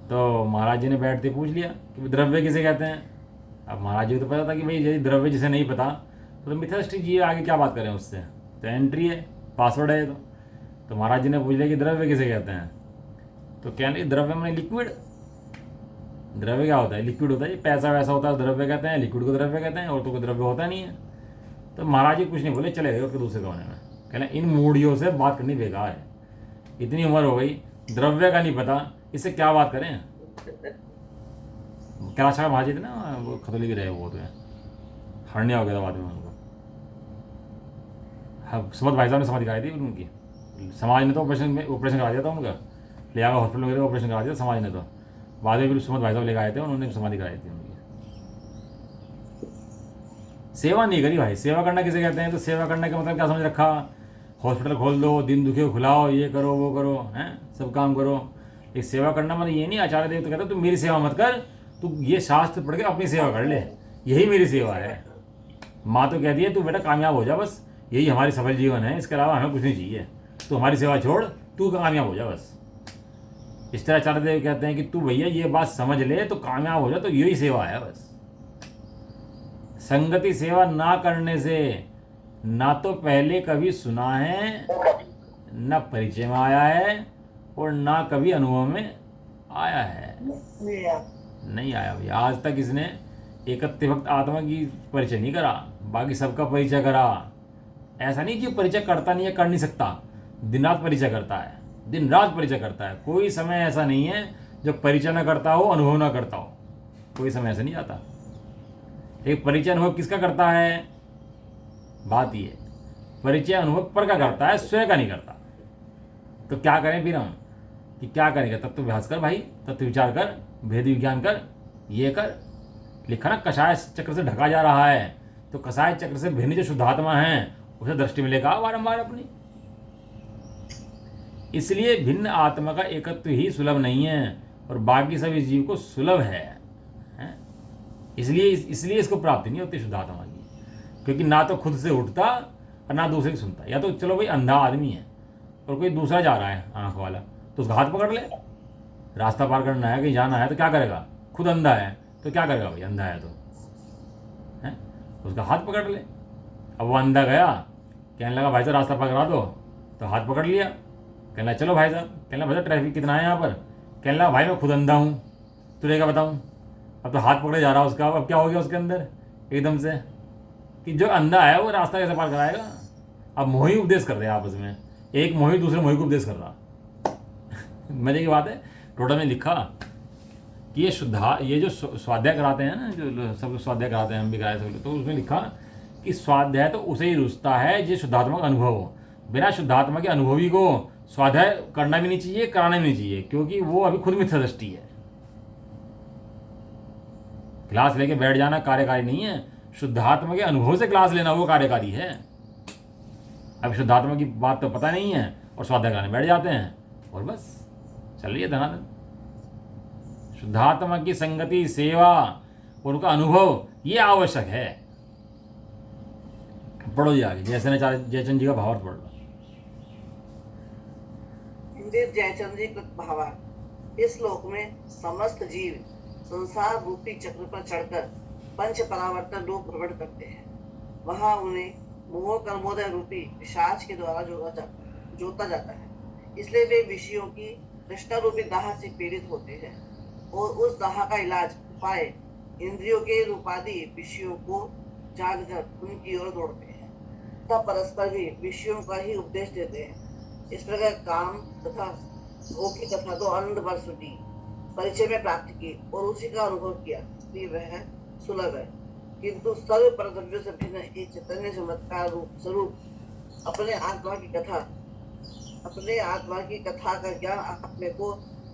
तो महाराज जी ने बैठते पूछ लिया कि द्रव्य किसे कहते हैं। अब महाराज जी को तो पता था कि भाई यदि द्रव्य जिसे नहीं पता तो मिथस्टिक जी आगे क्या बात करें उससे, तो एंट्री है, पासवर्ड है। तो महाराज जी ने पूछ लिया कि द्रव्य किसे कहते हैं। तो क्या नहीं, द्रव्य मैंने लिक्विड। द्रव्य क्या होता है? लिक्विड होता है। पैसा वैसा होता है द्रव्य कहते हैं, लिक्विड को द्रव्य कहते हैं, और तो कोई द्रव्य होता नहीं है। तो महाराज जी कुछ नहीं बोले, चले गए उसके दूसरे कोने में। कहना इन मूढ़ियों से बात करनी बेकार है, इतनी उम्र हो गई, द्रव्य का नहीं पता, इससे क्या बात करें। कैलाश महाराज जी थे ना, वो खतौली भी रहे, वो तो हरण्या हो गया था बाद में उनको। हाँ, सुमत भाई साहब ने समाधि कराई थी उनकी। समाज ने तो ऑपरेशन करा दिया था उनका, ले आकर हॉस्पिटल में ऑपरेशन करा दिया समाज ने। तो बाद में फिर सुमत भाई साहब लेकर आए थे, उन्होंने समाधि कराई थी उनकी। सेवा नहीं करी भाई। सेवा करना किसे कहते हैं? तो सेवा करने का मतलब क्या समझ रखा? हॉस्पिटल खोल दो, दिन दुखियों खुलाओ, ये करो वो करो, हैं, सब काम करो। एक सेवा करना मतलब ये नहीं आचार्य देव तो कहते तू मेरी सेवा मत कर, तू ये शास्त्र पढ़ के अपनी सेवा कर ले, यही मेरी सेवा है। माँ तो कहती है तू बेटा कामयाब हो जा, बस यही हमारी सफल जीवन है, इसके अलावा हमें कुछ नहीं चाहिए, तू हमारी सेवा छोड़, तू कामयाब हो जा बस। इस तरह आचार्य देव कहते हैं कि तू भैया ये बात समझ ले तो कामयाब हो जा, तो यही सेवा है बस। संगति सेवा ना करने से ना तो पहले कभी सुना है, ना परिचय में आया है, और ना कभी अनुभव में आया है। नहीं आया भैया, आज तक इसने एकत्व भक्त आत्मा की परिचय नहीं करा, बाकी सबका परिचय करा। ऐसा नहीं कि परिचय करता नहीं है, कर नहीं सकता, दिन रात परिचय करता है, दिन रात परिचय करता है। कोई समय ऐसा नहीं है जो परिचय ना करता हो, अनुभव ना करता हो, कोई समय ऐसा नहीं आता। एक परिचय अनुभव किसका करता है? बात ये, परिचय अनुभव पर का करता है, स्वयं का नहीं करता। तो क्या करें फिर हम कि क्या करेंगे? तत्वाभ्यास कर भाई, तत्व विचार कर, भेद विज्ञान कर, ये कर। लिखा ना कषाय चक्र से ढका जा रहा है, तो कषाय चक्र से भिन्न जो शुद्धात्मा है उसे दृष्टि मिलेगा बारंबार अपनी। इसलिए भिन्न आत्मा का एकत्व ही सुलभ नहीं है, और बाकी सभी जीव को सुलभ है। इसलिए इसको प्राप्ति नहीं होती शुद्धात्मा की, क्योंकि ना तो खुद से उठता और ना दूसरे की सुनता। या तो चलो भाई अंधा आदमी है और कोई दूसरा जा रहा है आंख वाला, तो उसका हाथ पकड़ ले, रास्ता पार करना है, कहीं जाना है, तो क्या करेगा? खुद अंधा है तो क्या करेगा भाई, अंधा है तो है, उसका हाथ पकड़ ले। अब वो अंधा गया, कहने लगा भाई साहब रास्ता पकड़ा दो, तो हाथ पकड़ लिया, कहने लगा चलो भाई साहब, कहने लगा भाई साहब ट्रैफिक कितना है यहाँ पर, कहने लगा भाई मैं खुद अंधा हूँ, तुझे क्या बताऊँ। अब तो हाथ पकड़े जा रहा उसका, अब क्या हो गया उसके अंदर एकदम से कि जो अंधा है वो रास्ता कैसे पार कराएगा। अब मोही उपदेश कर रहे हैं आपस में, एक मोही दूसरे मोही को उपदेश कर रहा। मजे की बात है, टोटल में लिखा कि ये जो स्वाध्याय कराते हैं ना, जो सब स्वाध्याय कराते हैं, हम भी कराए सब, तो उसमें लिखा कि स्वाध्याय तो उसे ही रुचता है जो शुद्धात्मा का अनुभव हो। बिना शुद्धात्मा के अनुभवी को स्वाध्याय करना भी नहीं चाहिए, कराना भी नहीं चाहिए, क्योंकि वो अभी खुद मिथ्या दृष्टि है। क्लास लेके बैठ जाना कार्यकारी नहीं है, शुद्धात्मा के अनुभव से क्लास लेना वो कार्यकारी है। अब शुद्धात्मा की बात तो पता नहीं है और स्वाध्याय कराने बैठ जाते हैं और बस चल रही है धनाधन। शुद्धात्मा की संगति, सेवा, उनका अनुभव ये आवश्यक है। पढ़ो जी आगे, जयचंद जी का भावार्थ पढ़ लो। इंदिर जयचंद जी कृत भावार्थ। इस लोक में समस्त जीव संसार रूपी चक्र पर चढ़कर पंच परावर्तन रूप भ्रमण करते हैं। वहां उन्हें मोह कर्मोदय रूपी पिशाच के द्वारा जोता जाता है। इसलिए वे विषयों की तृष्णा रूपी दाह से पीड़ित होते हैं और उस दाह का इलाज उपाय इंद्रियों के रूपादि विषयों को जानकर उनकी ओर दौड़ते हैं तब परस्पर भी विषयों का ही उपदेश देते हैं। इस प्रकार काम तथा भोग की कथा तो अनंत बार सुनी, परिचय में प्राप्त की और उसी का अनुभव किया, इसलिए वह सुलभ है। किंतु सर्व परद्रव्यों से भिन्न एक चैतन्य चमत्कार रूप स्वरूप अपने आत्मा की कथा का ज्ञान अपने को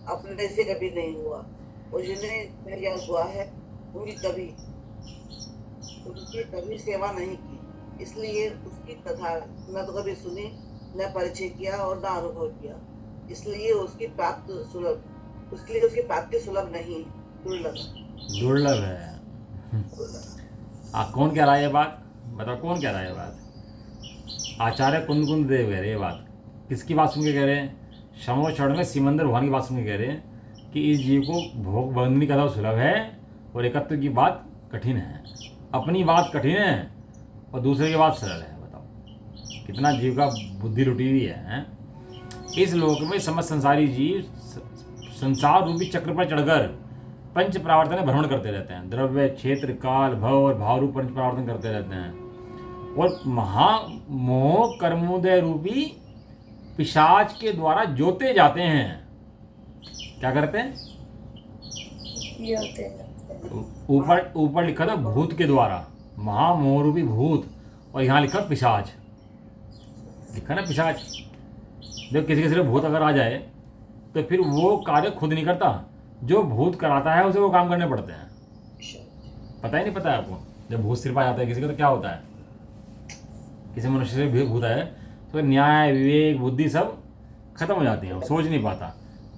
अपने से कभी नहीं हुआ और जिन्हें ज्ञान हुआ है उनकी कभी सेवा नहीं की, इसलिए उसकी कथा न तो कभी सुनी, न परिचय किया और न अनुभव किया, इसलिए उसकी प्राप्ति सुलभ नहीं, दुर्लभ है। कौन कह रहा है ये बात, बताओ कौन कह रहा है ये बात? आचार्य कुंद देव कह रहे हैं ये बात। किसकी बात सुन के कह रहे हैं? शमोक्षण में सिमंदर भगवान की बात सुन के कह रहे हैं कि इस जीव को भोग बंधनी का सुलभ है और एकत्व की बात कठिन है। अपनी बात कठिन है और दूसरे की बात सरल है। बताओ कितना जीव का बुद्धि लुटी हुई है। इस लोक में समस्त संसारी जीव संसार रूपी चक्र पर चढ़कर पंच परावर्तन में भ्रमण करते रहते हैं। द्रव्य, क्षेत्र, काल, भव और भाव रूप पंच परावर्तन करते रहते हैं और महामोह कर्मोदय रूपी पिशाच के द्वारा जोते जाते हैं। क्या करते हैं? ऊपर लिखा था भूत के द्वारा, महामोह रूपी भूत, और यहाँ लिखा पिशाच, लिखा ना पिशाच। जब किसी से भूत अगर आ जाए तो फिर वो कार्य खुद नहीं करता, जो भूत कराता है उसे वो काम करने पड़ते हैं। पता ही नहीं पता है आपको? जब भूत सिर पर जाता है किसी का तो क्या होता है, किसी मनुष्य से भूत आए तो न्याय, विवेक, बुद्धि सब खत्म हो जाती है, सोच नहीं पाता।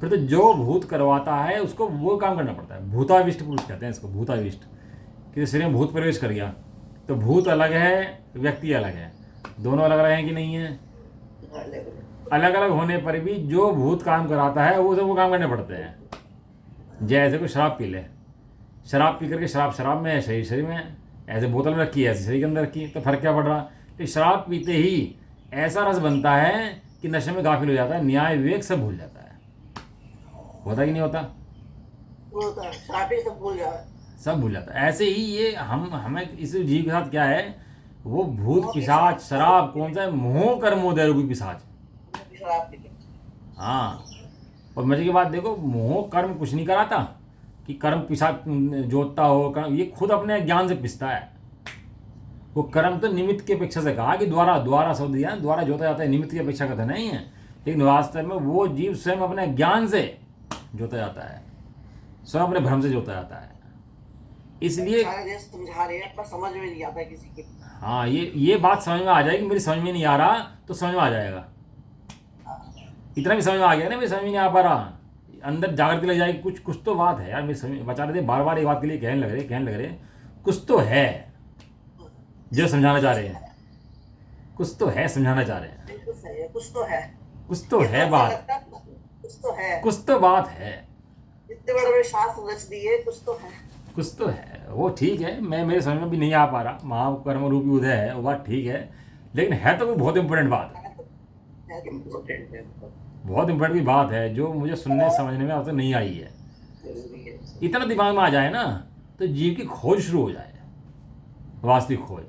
फिर तो जो भूत करवाता है उसको वो काम करना पड़ता है। भूताविष्ट पुरुष कहते हैं इसको, भूताविष्ट। किसी शरीर में भूत प्रवेश कर गया तो भूत अलग है, व्यक्ति अलग है, दोनों अलग अलग हैं कि नहीं है? अलग अलग होने पर भी जो भूत काम कराता है वो सब वो काम करने पड़ते हैं। जैसे कोई शराब पी ले, शराब पी करके शराब में है, शरीर में है, ऐसे बोतल में रखी है, ऐसे शरीर के अंदर रखी, तो फर्क क्या पड़ रहा? तो शराब पीते ही ऐसा रस बनता है कि नशे में गाफिल हो जाता है, न्याय विवेक सब भूल जाता है। होता कि नहीं होता? सब भूल जाता है। ऐसे ही ये हमें इस जीव के साथ क्या है, वो भूत पिशाच शराब, कौन सा है? मोह कर्मोदय रूपी पिशाच। हाँ, और मजे की बात देखो, मोह कर्म कुछ नहीं कराता कि कर्म पिशाच जोतता हो, ये खुद अपने ज्ञान से पिसता है। वो कर्म तो निमित्त की अपेक्षा से कहा कि द्वारा शब्द दिया, द्वारा जोता जाता है, निमित्त की अपेक्षा का नहीं है, लेकिन वास्तव में वो जीव स्वयं अपने ज्ञान से जोता जाता है, स्वयं अपने भ्रम से जोता जाता है। इसलिए समझा रहे हैं पर समझ में नहीं आता किसी के। हाँ, ये बात समझ में आ जाएगी। मेरी समझ में नहीं आ रहा तो समझ में आ जाएगा। इतना भी समझ में आ गया ना, मेरी समझ में नहीं आ पा रहा, अंदर जागृति लग जाएगी, कुछ तो बात है यार। मेरी समझ बचा रहे थे, बार एक बात के लिए कहने लग रहे कुछ तो है जो समझाना चाह रहे हैं, कुछ तो है समझाना चाह रहे हैं, कुछ तो है बात, कुछ तो बात है। इतने बड़े बड़े शास्त्र रच दिए, कुछ तो है। कुछ तो है, वो ठीक है, मैं मेरे समझ में भी नहीं आ पा रहा। महाकर्म रूपी उदय है, वो बात ठीक है, लेकिन है तो कोई बहुत इंपॉर्टेंट बात है। इम्पोर्टेंट है, बहुत इंपॉर्टेंट की बात है जो मुझे सुनने समझने में अब तक नहीं आई है। जरूरी है। इतना दिमाग में आ जाए ना तो जीव की खोज शुरू हो जाए, वास्तविक खोज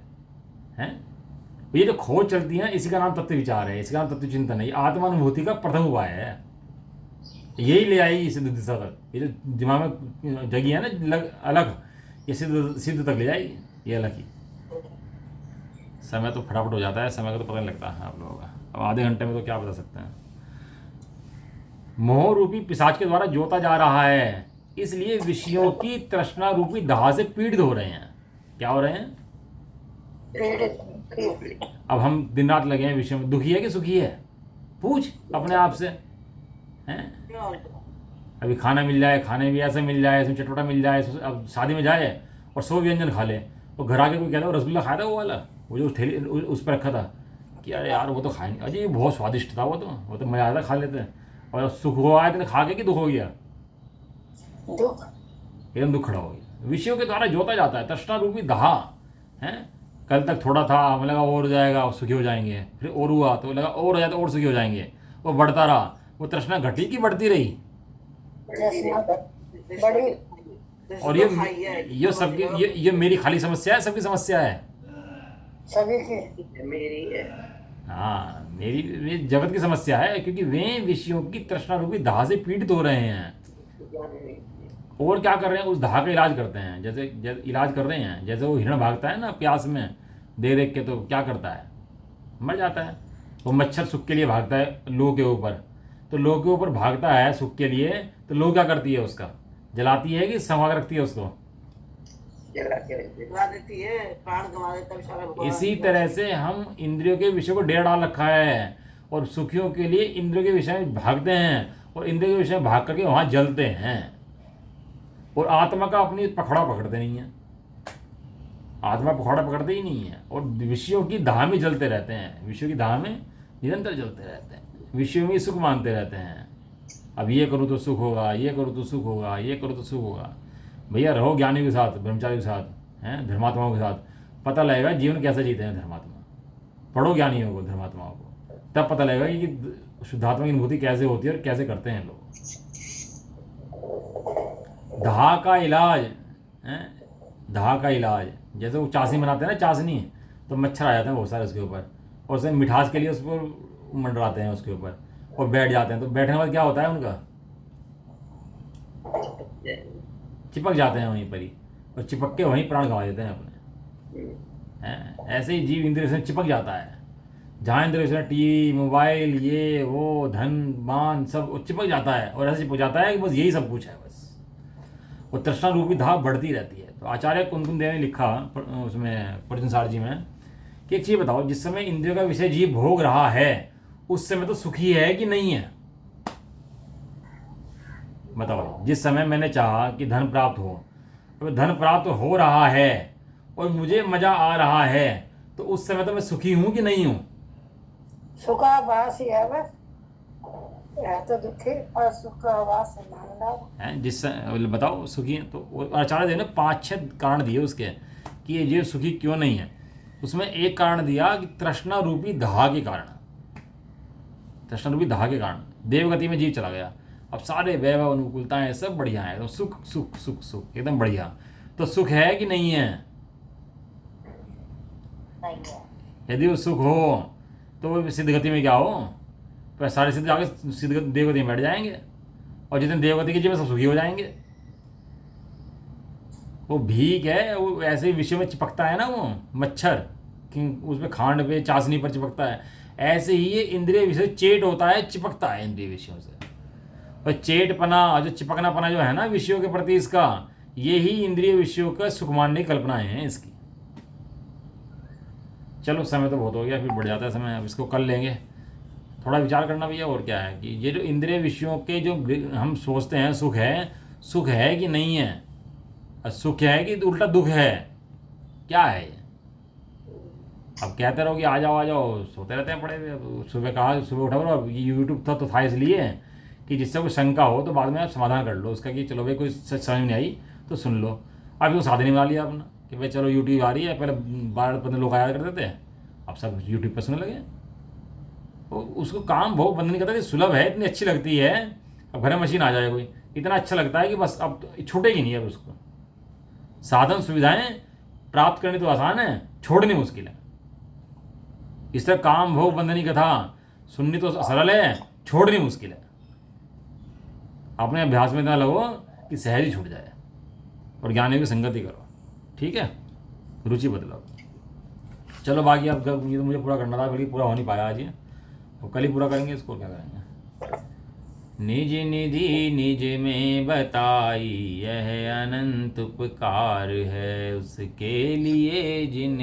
है। ये जो खोज चलती है इसी का नाम तत्व विचार है, इसका नाम तत्व चिंतन है। आत्मानुभूति का प्रथम उपाय है, यही ले आई सिद्ध दिशा तक। ये जो दिमाग में जगी है ना अलग, ये सिद्ध सिद्ध तक ले जाएगी, ये अलग ही। समय तो फटाफट हो जाता है, समय का तो पता नहीं लगता है आप लोगों का। अब आधे घंटे में तो क्या बता सकते हैं। मोह रूपी पिशाच के द्वारा जोता जा रहा है, इसलिए विषयों की तृष्णा रूपी दाह से पीड़ित हो रहे हैं। क्या हो रहे हैं? पीड़ित। अब हम दिन रात लगे हैं विषयों में। दुखी है कि सुखी है? पूछ अपने आप से, हैं? अभी खाना मिल जाए, खाने भी ऐसे मिल जाए, इसमें चटपटा मिल जाए, अब शादी में जाए और 100 व्यंजन खा ले, तो घर आके कोई कहता है रसगुल्ला खाया था वो वाला, वो जो ठेली उस पर रखा था, कि अरे यार वो तो खाएंगे, अजय ये बहुत स्वादिष्ट था, वो तो मज़ा आता, खा लेते हैं। और सुख हुआ इतने खा के कि दुख हो गया, दुख। एकदम दुख खड़ा हो गया। विषयों के द्वारा जोता जाता है, तृष्णा रूपी दाह है। कल तक थोड़ा था, हमें लगा और हो जाएगा, सुखी हो जाएंगे, फिर और हुआ तो लगा और हो जाए तो और सुखी हो जाएंगे, वो बढ़ता रहा। वो तृष्णा घटी कि बढ़ती रही? बड़ी। और ये सबकी ये मेरी खाली समस्या है, सबकी समस्या है। सभी की। मेरी है। हाँ, मेरी जगत की समस्या है, क्योंकि वे विषयों की तृष्णा रूपी दाह से पीड़ित हो रहे हैं। और क्या कर रहे हैं? उस दाह का इलाज करते हैं, जैसे इलाज कर रहे हैं। जैसे वो हिरण भागता है ना प्यास में, देख देख के, तो क्या करता है? मर जाता है। वो मच्छर सुख के लिए भागता है लोह के ऊपर, तो लोह के ऊपर भागता है सुख के लिए, तो लोह क्या करती है? उसका जलाती है कि संभाल रखती है उसको? जला देती है, प्राण गंवा देता है बेचारा भगवान। इसी तरह से हम इंद्रियों के विषय को डेरा डाल रखा है, और सुखियों के लिए इंद्रियों के विषय में भागते हैं, और इंद्रियों के विषय में भाग करके वहां जलते हैं, और आत्मा का अपनी पकड़ा पकड़ते नहीं है। आत्मा पकड़ा पकड़ते ही नहीं है, और विषयों की दाह में जलते रहते हैं। विषयों की दाह में निरंतर जलते रहते हैं, विषयों में सुख मानते रहते हैं। अब ये करूँ तो सुख होगा, ये करूँ तो सुख होगा, ये करूँ तो सुख होगा। भैया रहो ज्ञानी के साथ, ब्रह्मचारी के साथ, हैं, धर्मात्माओं के साथ, पता लगेगा जीवन कैसे जीते हैं धर्मात्मा। पढ़ो ज्ञानियों को, धर्मात्माओं को, तब पता लगेगा कि शुद्धात्मा की अनुभूति कैसे होती है और कैसे करते हैं लोग। दाह का इलाज है, दाह का इलाज। जैसे वो चाशनी बनाते हैं ना, चाशनी, तो मच्छर आ जाते हैं बहुत सारे उसके ऊपर, और उसमें मिठास के लिए उस पर मंडराते हैं उसके ऊपर, और बैठ जाते हैं। तो बैठने के बाद क्या होता है उनका? चिपक जाते हैं वहीं पर ही, और चिपक के वहीं प्राण गंवा देते हैं अपने, हैं। ऐसे ही जीव इंद्रिय से चिपक जाता है। जहाँ इंद्रिय से टीवी, मोबाइल, ये वो, धन मान, सब चिपक जाता है, और ऐसे चिपक जाता है कि बस यही सब कुछ है बस। वो तृष्णा रूपी दाह बढ़ती रहती है। तो आचार्य कुंकुम देव ने लिखा उसमें प्रजनसार जी में कि एक चीज़ बताओ, जिस समय इंद्रियों का विषय जीव भोग रहा है उस समय तो सुखी है कि नहीं है? बताओ। जिस समय मैंने चाहा कि धन प्राप्त हो, तो धन प्राप्त हो रहा है और मुझे मजा आ रहा है, तो उस समय तो मैं सुखी हूं कि नहीं हूं? सुखाभास ही है बस, है तो दुखी और सुखाभास है मानना है। बताओ सुखी है तो आचार्य देव ने 5-6 कारण दिए उसके कि ये जीव सुखी क्यों नहीं है। उसमें एक कारण दिया कि तृष्णा रूपी दाह के कारण, तृष्णा रूपी दाह के कारण देवगति में जीव चला गया। अब सारे वैभव अनुकूलताएं सब बढ़िया है, तो सुख सुख सुख सुख एकदम बढ़िया। तो सुख है कि नहीं है? यदि वो सुख हो तो वो सिद्ध गति में क्या हो? तो सारे सिद्ध जाके सिद्ध देवगति में बैठ जाएंगे, और जितने देवगति के जीवन सब सुखी हो जाएंगे। वो भीख है, वो ऐसे ही विषय में चिपकता है ना, वो मच्छर कि उसमें खांड पे, चाशनी पर चिपकता है। ऐसे ही ये इंद्रिय विषय चेट होता है, चिपकता है इंद्रिय विषयों से। और चेटपना, जो चिपकनापना जो है ना विषयों के प्रति, इसका ये ही इंद्रिय विषयों का सुख मानने की कल्पनाएं हैं इसकी। चलो समय तो बहुत हो गया, फिर बढ़ जाता है समय, अब इसको कर लेंगे। थोड़ा विचार करना भैया, और क्या है कि ये जो इंद्रिय विषयों के जो हम सोचते हैं सुख है कि नहीं है? सुख है कि उल्टा दुख है? क्या है ये? अब कहते रहो कि आ जाओ, सोते रहते हैं पड़े हुए। सुबह कहा, सुबह उठा, अब यूट्यूब था तो था इसलिए कि कि जिससे कोई शंका हो तो बाद में आप समाधान कर लो उसका, कि चलो भाई कोई समझ नहीं आई तो सुन लो। अब तो साधन ही बना लिया अपना कि भाई चलो यूट्यूब आ रही है, पहले 12-15 लोग आया करते थे, अब सब यूट्यूब पर सुनने लगे। तो उसको काम बहुत बंद नहीं करता, सुलभ है, इतनी अच्छी लगती है। अब घर में मशीन आ जाए कोई, इतना अच्छा लगता है कि बस अब तो छूटेगी नहीं। अब उसको साधन सुविधाएं प्राप्त करनी तो आसान है, छोड़नी मुश्किल है। इस तरह काम भोग बंधनी कथा सुननी तो सरल है, छोड़नी मुश्किल है। अपने अभ्यास में इतना लगो कि सहज ही छूट जाए और ज्ञानी की संगति करो, ठीक है, रुचि बदलो। चलो बाकी अब ये तो मुझे पूरा करना था, बल्कि पूरा हो नहीं पाया आज ये, तो कल ही पूरा करेंगे इसको, क्या करेंगे। निज निधि निज में बताई यह अनंत उपकार है, उसके लिए जिन